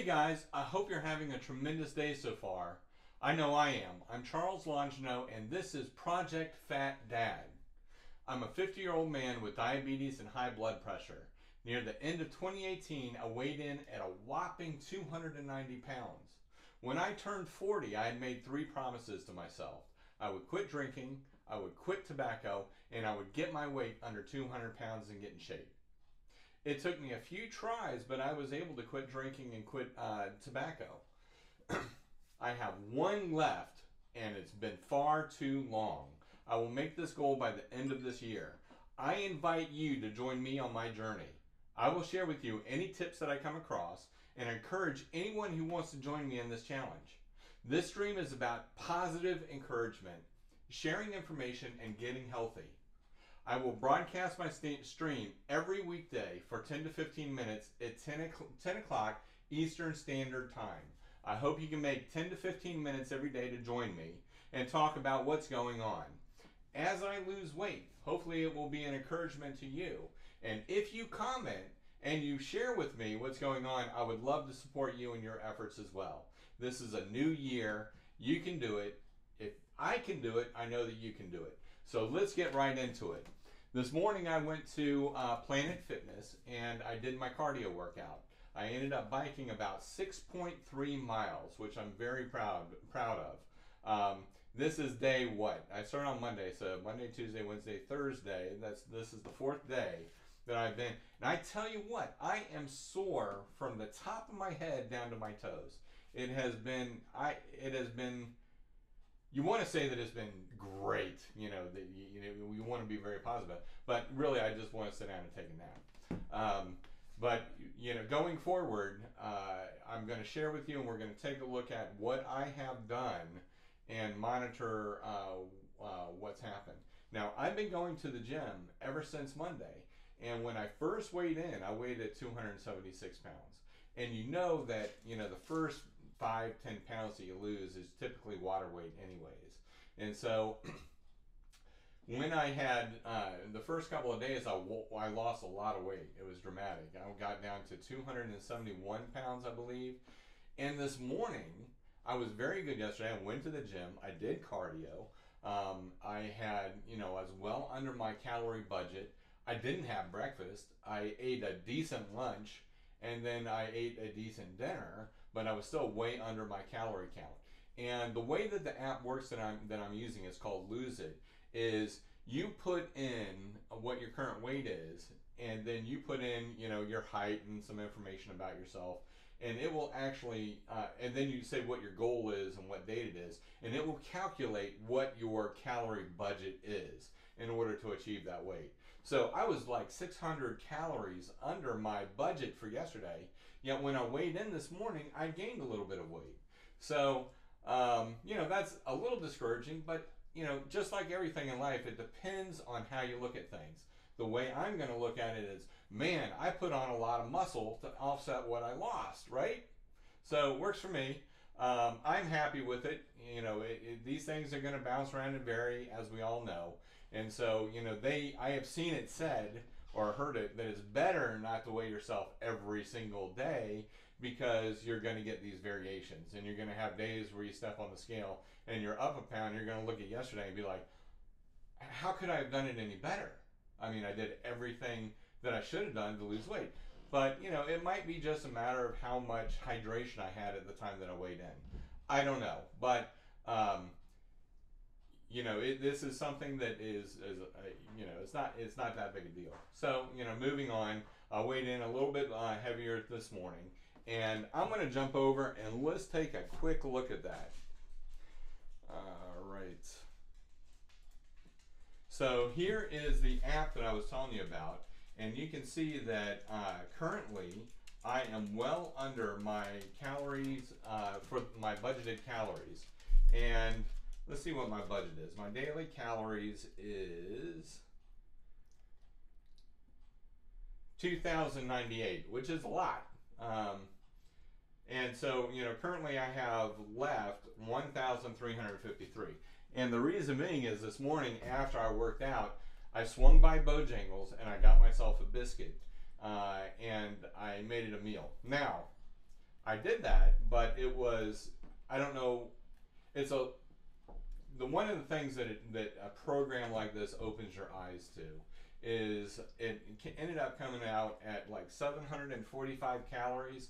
Hey guys, I hope you're having a tremendous day so far. I know I am. I'm Charles Longino and this is Project Fat Dad. I'm a 50-year-old man with diabetes and high blood pressure. Near the end of 2018, I weighed in at a whopping 290 pounds. When I turned 40, I had made 3 promises to myself. I would quit drinking, I would quit tobacco, and I would get my weight under 200 pounds and get in shape. It took me a few tries, but I was able to quit drinking and quit tobacco. I have 1 left, and it's been far too long. I will make this goal by the end of this year. I invite you to join me on my journey. I will share with you any tips that I come across and encourage anyone who wants to join me in this challenge. This stream is about positive encouragement, sharing information, and getting healthy. I will broadcast my stream every weekday for 10 to 15 minutes at 10 o'clock Eastern Standard Time. I hope you can make 10 to 15 minutes every day to join me and talk about what's going on. As I lose weight, hopefully it will be an encouragement to you. And if you comment and you share with me what's going on, I would love to support you in your efforts as well. This is a new year. You can do it. If I can do it, I know that you can do it. So let's get right into it. This morning I went to Planet Fitness and I did my cardio workout. I ended up biking about 6.3 miles, which I'm very proud of. This is day what? I started on Monday, so Monday, Tuesday, Wednesday, Thursday. This is the 4th day that I've been. And I tell you what, I am sore from the top of my head down to my toes. It has been. You want to say that it's been great, we want to be very positive, but really I just want to sit down and take a nap. But going forward, I'm going to share with you and we're going to take a look at what I have done and monitor what's happened. Now, I've been going to the gym ever since Monday, and when I first weighed in, I weighed at 276 pounds. And you know that, the first 5-10 pounds that you lose is typically water weight anyways. And so when I had the first couple of days, I lost a lot of weight. It was dramatic. I got down to 271 pounds, I believe. And this morning, I was very good yesterday. I went to the gym. I did cardio. I had, I was well under my calorie budget. I didn't have breakfast. I ate a decent lunch, and then I ate a decent dinner, but I was still way under my calorie count. And the way that the app works that I'm using is called Loseit. Is you put in what your current weight is, and then you put in your height and some information about yourself, and it will actually and then you say what your goal is and what date it is, and it will calculate what your calorie budget is in order to achieve that weight. So I was like 600 calories under my budget for yesterday, yet when I weighed in this morning, I gained a little bit of weight. So, that's a little discouraging, but, just like everything in life, it depends on how you look at things. The way I'm going to look at it is, man, I put on a lot of muscle to offset what I lost, right? So it works for me. I'm happy with it. These things are going to bounce around and vary, as we all know. And so, I have seen it said or heard it that it's better not to weigh yourself every single day because you're going to get these variations. And you're going to have days where you step on the scale and you're up a pound. You're going to look at yesterday and be like, how could I have done it any better? I mean, I did everything that I should have done to lose weight. But, it might be just a matter of how much hydration I had at the time that I weighed in. I don't know. But, this is something that is it's not that big a deal. So, moving on, I weighed in a little bit heavier this morning. And I'm going to jump over and let's take a quick look at that. All right. So here is the app that I was telling you about. And you can see that currently I am well under my calories for my budgeted calories. And let's see what my budget is. My daily calories is 2,098, which is a lot. And so, currently I have left 1,353. And the reason being is this morning after I worked out, I swung by Bojangles and I got myself a biscuit and I made it a meal. Now, I did that, but it was, I don't know, it's a the one of the things that a program like this opens your eyes to is it ended up coming out at like 745 calories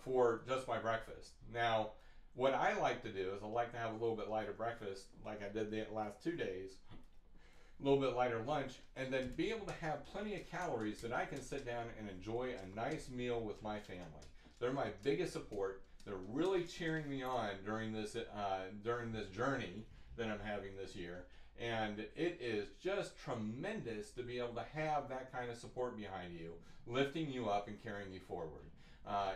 for just my breakfast. Now, what I like to do is I like to have a little bit lighter breakfast, like I did the last 2 days, a little bit lighter lunch, and then be able to have plenty of calories that I can sit down and enjoy a nice meal with my family. They're my biggest support. They're really cheering me on during this journey that I'm having this year, and it is just tremendous to be able to have that kind of support behind you, lifting you up and carrying you forward.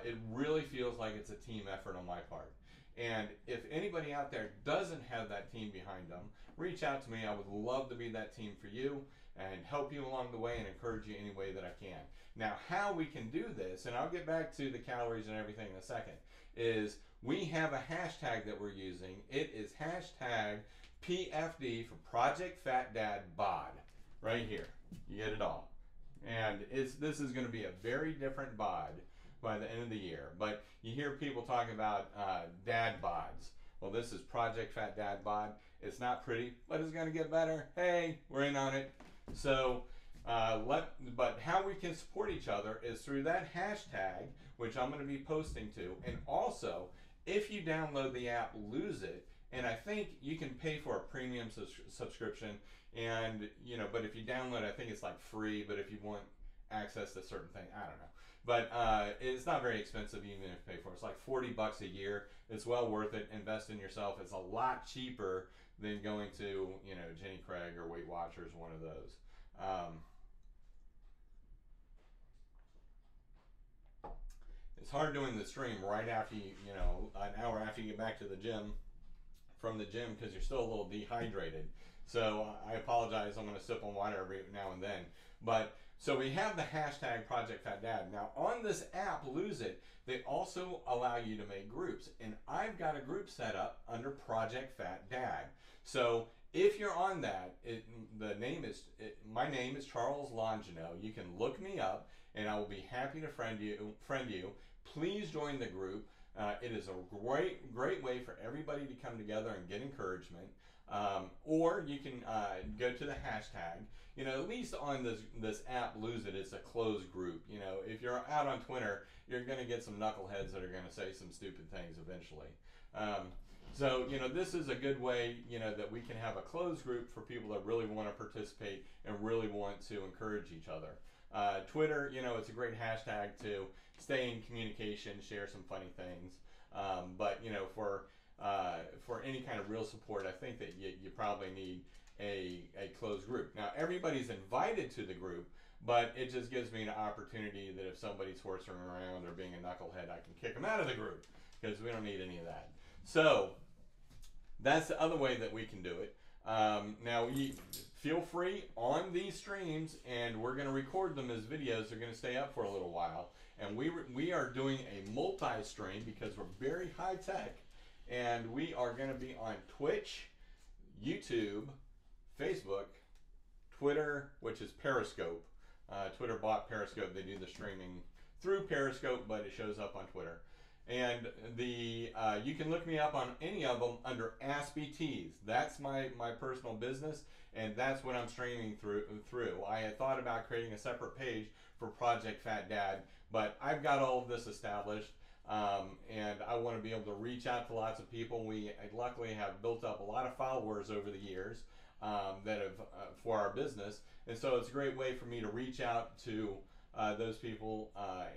It really feels like it's a team effort on my part. And if anybody out there doesn't have that team behind them, reach out to me. I would love to be that team for you and help you along the way and encourage you any way that I can. Now, how we can do this, and I'll get back to the calories and everything in a second, is we have a hashtag that we're using. It is hashtag PFD for Project Fat Dad bod. Right here. You get it all. And this is going to be a very different bod by the end of the year. But you hear people talking about dad bods. Well, this is Project Fat Dad bod. It's not pretty, but it's going to get better. Hey, we're in on it. So, but how we can support each other is through that hashtag, which I'm going to be posting to. And also, if you download the app Loseit, and I think you can pay for a premium subscription, and but if you download, I think it's like free. But if you want access to certain things, I don't know. But it's not very expensive even if you pay for it. It's like $40 a year. It's well worth it. Invest in yourself. It's a lot cheaper than going to Jenny Craig or Weight Watchers, one of those. It's hard doing the stream right after an hour after you get back to the gym from the gym because you're still a little dehydrated. So I apologize. I'm going to sip on water every now and then. But so we have the hashtag Project Fat Dad. Now on this app, Loseit, they also allow you to make groups. And I've got a group set up under Project Fat Dad. So if you're on that, my name is Charles Longino. You can look me up and I will be happy to friend you. Please join the group. It is a great way for everybody to come together and get encouragement. Or you can go to the hashtag. At least on this app, Loseit, it's a closed group. If you're out on Twitter, you're going to get some knuckleheads that are going to say some stupid things eventually. So, this is a good way, that we can have a closed group for people that really want to participate and really want to encourage each other. Twitter, it's a great hashtag to stay in communication, share some funny things. But, for any kind of real support, I think that you probably need a closed group. Now, everybody's invited to the group, but it just gives me an opportunity that if somebody's horsing around or being a knucklehead, I can kick them out of the group because we don't need any of that. So that's the other way that we can do it. Now, feel free on these streams, and we're going to record them as videos. They're going to stay up for a little while. And we are doing a multi-stream because we're very high-tech. And we are going to be on Twitch, YouTube, Facebook, Twitter, which is Periscope. Twitter bought Periscope. They do the streaming through Periscope, but it shows up on Twitter. And you can look me up on any of them under AspieTees. That's my personal business, and that's what I'm streaming through. I had thought about creating a separate page for Project Fat Dad, but I've got all of this established, and I want to be able to reach out to lots of people. We luckily have built up a lot of followers over the years that have for our business, and so it's a great way for me to reach out to those people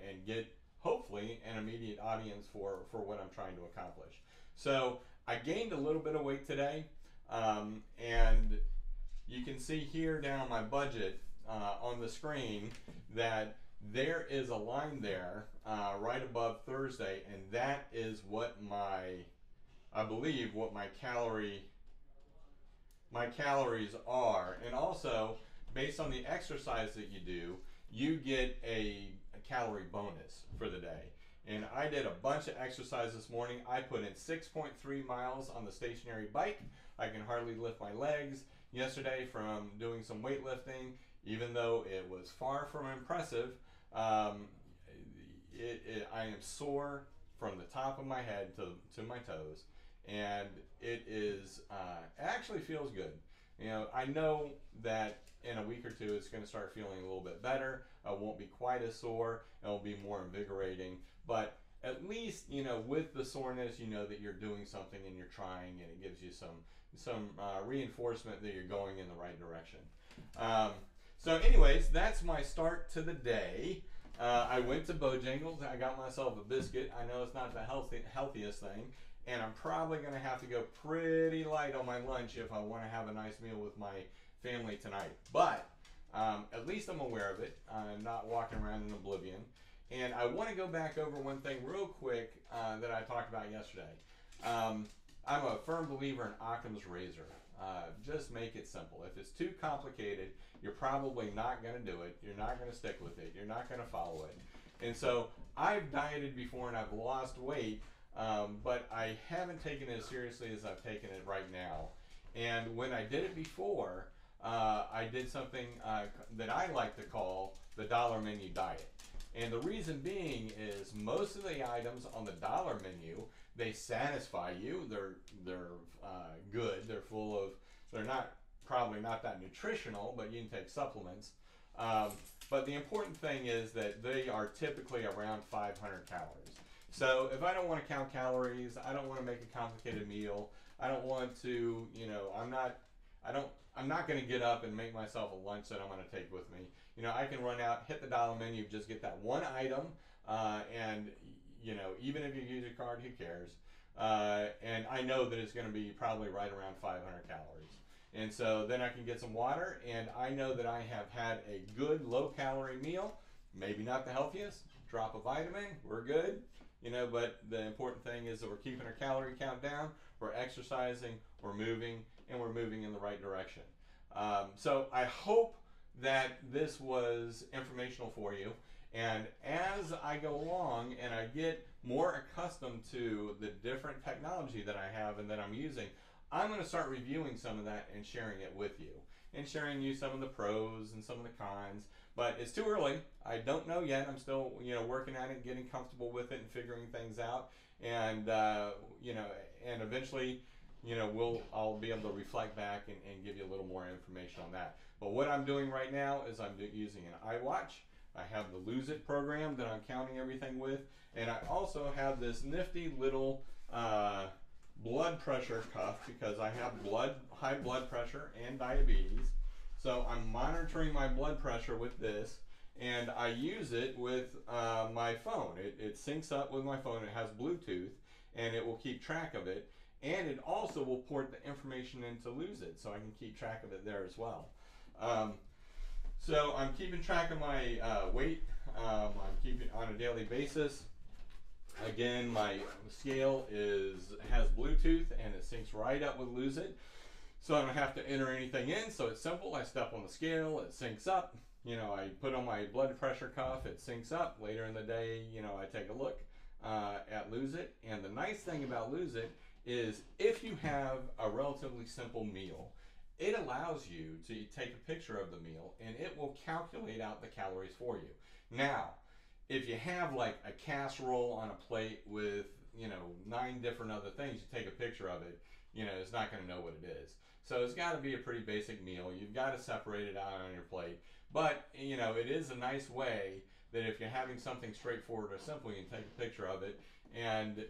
and get hopefully an immediate audience for what I'm trying to accomplish. So I gained a little bit of weight today, and you can see here down my budget on the screen that there is a line there right above Thursday, and that is what I believe what my calories are. And also, based on the exercise that you do, you get a calorie bonus for the day. And I did a bunch of exercise this morning. I put in 6.3 miles on the stationary bike. I can hardly lift my legs. Yesterday, from doing some weightlifting, even though it was far from impressive, I am sore from the top of my head to my toes, and it is actually feels good. You know, I know that in a week or two it's going to start feeling a little bit better. I won't be quite as sore. It'll be more invigorating, but at least, you know, with the soreness, you know that you're doing something and you're trying, and it gives you some reinforcement that you're going in the right direction. So anyways, that's my start to the day. I went to Bojangles. I got myself a biscuit. I know it's not the healthiest thing, and I'm probably going to have to go pretty light on my lunch if I want to have a nice meal with my family tonight. But at least I'm aware of it. I'm not walking around in oblivion. And I want to go back over one thing real quick that I talked about yesterday. I'm a firm believer in Occam's razor. Just make it simple. If it's too complicated, you're probably not going to do it. You're not going to stick with it. You're not going to follow it. And so I've dieted before and I've lost weight, but I haven't taken it as seriously as I've taken it right now. And when I did it before, I did something that I like to call the dollar menu diet. And the reason being is most of the items on the dollar menu, they satisfy you. They're good. They're full of. They're not probably not that nutritional, but you can take supplements. But the important thing is that they are typically around 500 calories. So if I don't want to count calories, I don't want to make a complicated meal. I don't want to, you know, I'm not going to get up and make myself a lunch that I'm going to take with me. You know, I can run out, hit the dollar menu, just get that one item, and, you know, even if you use your card, who cares? And I know that it's going to be probably right around 500 calories. And so then I can get some water, and I know that I have had a good low-calorie meal. Maybe not the healthiest, drop a vitamin, we're good. You know, but the important thing is that we're keeping our calorie count down, we're exercising, we're moving, and we're moving in the right direction. So I hope that this was informational for you. And as I go along and I get more accustomed to the different technology that I have and that I'm using, I'm going to start reviewing some of that and sharing it with you. And sharing you some of the pros and some of the cons. But it's too early. I don't know yet. I'm still, you know, working at it, getting comfortable with it and figuring things out. And, you know, and eventually, you know, I'll be able to reflect back and give you a little more information on that. But what I'm doing right now is I'm using an iWatch. I have the Loseit program that I'm counting everything with. And I also have this nifty little blood pressure cuff because I have high blood pressure and diabetes. So I'm monitoring my blood pressure with this, and I use it with my phone. It syncs up with my phone. It has Bluetooth, and it will keep track of it. And it also will port the information into Loseit, so I can keep track of it there as well. So I'm keeping track of my weight. I'm keeping on a daily basis. Again, my scale has Bluetooth, and it syncs right up with Loseit. So I don't have to enter anything in, so it's simple. I step on the scale, it syncs up. You know, I put on my blood pressure cuff, it syncs up. Later in the day, you know, I take a look at Loseit. And the nice thing about Loseit is if you have a relatively simple meal, it allows you to take a picture of the meal, and it will calculate out the calories for you. Now, if you have like a casserole on a plate with, you know, 9 different other things, you take a picture of it, you know, it's not going to know what it is. So it's got to be a pretty basic meal. You've got to separate it out on your plate. But, you know, it is a nice way that if you're having something straightforward or simple, you can take a picture of it and,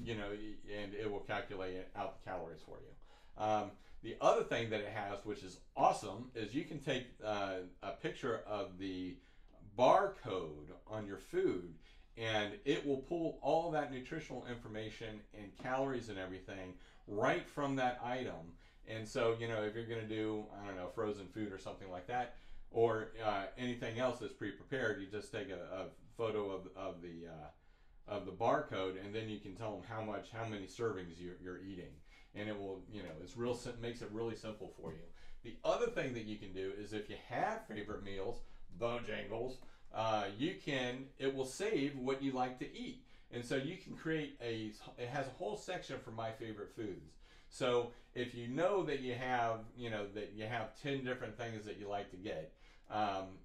you know, and it will calculate out the calories for you. The other thing that it has, which is awesome, is you can take a picture of the barcode on your food, and it will pull all that nutritional information and calories and everything right from that item. And so, you know, if you're going to do, I don't know, frozen food or something like that, or anything else that's pre-prepared, you just take a photo of the barcode, and then you can tell them how many servings you're eating, and it will, you know, makes it really simple for you. The other thing that you can do is if you have favorite meals, Bojangles, it will save what you like to eat. And so you can create it has a whole section for my favorite foods. So if you know that you have, you know, that you have 10 different things that you like to get,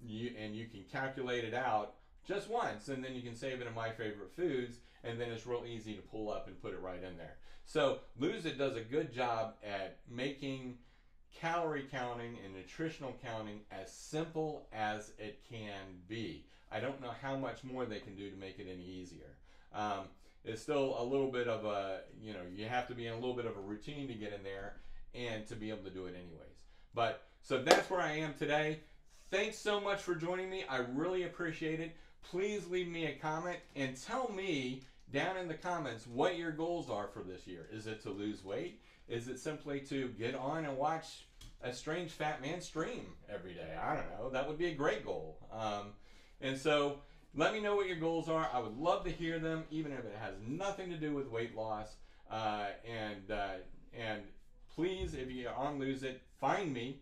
you can calculate it out just once, and then you can save it in my favorite foods, and then it's real easy to pull up and put it right in there. So Loseit does a good job at making calorie counting and nutritional counting as simple as it can be. I don't know how much more they can do to make it any easier. It's still a little bit of a, you have to be in a little bit of a routine to get in there and to be able to do it anyways. But so that's where I am today. Thanks so much for joining me. I really appreciate it. Please leave me a comment and tell me down in the comments what your goals are for this year. Is it to lose weight? Is it simply to get on and watch a strange fat man stream every day? I don't know. That would be a great goal. And so let me know what your goals are. I would love to hear them, even if it has nothing to do with weight loss. And please, if you're on Loseit, find me,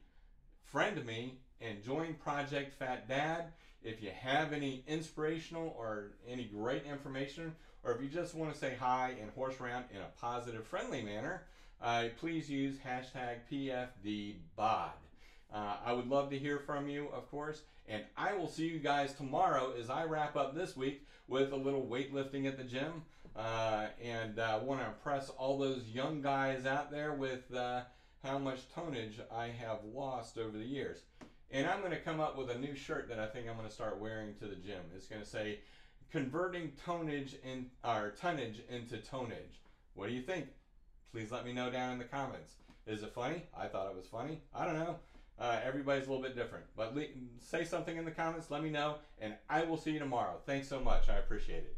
friend me, and join Project Fat Dad. If you have any inspirational or any great information, or if you just want to say hi and horse around in a positive, friendly manner, please use #PFDBOD. I would love to hear from you, of course, and I will see you guys tomorrow as I wrap up this week with a little weightlifting at the gym, and want to impress all those young guys out there with how much tonnage I have lost over the years. And I'm going to come up with a new shirt that I think I'm going to start wearing to the gym. It's going to say, converting tonnage into tonnage. What do you think? Please let me know down in the comments. Is it funny? I thought it was funny. I don't know. Everybody's a little bit different. But say something in the comments. Let me know. And I will see you tomorrow. Thanks so much. I appreciate it.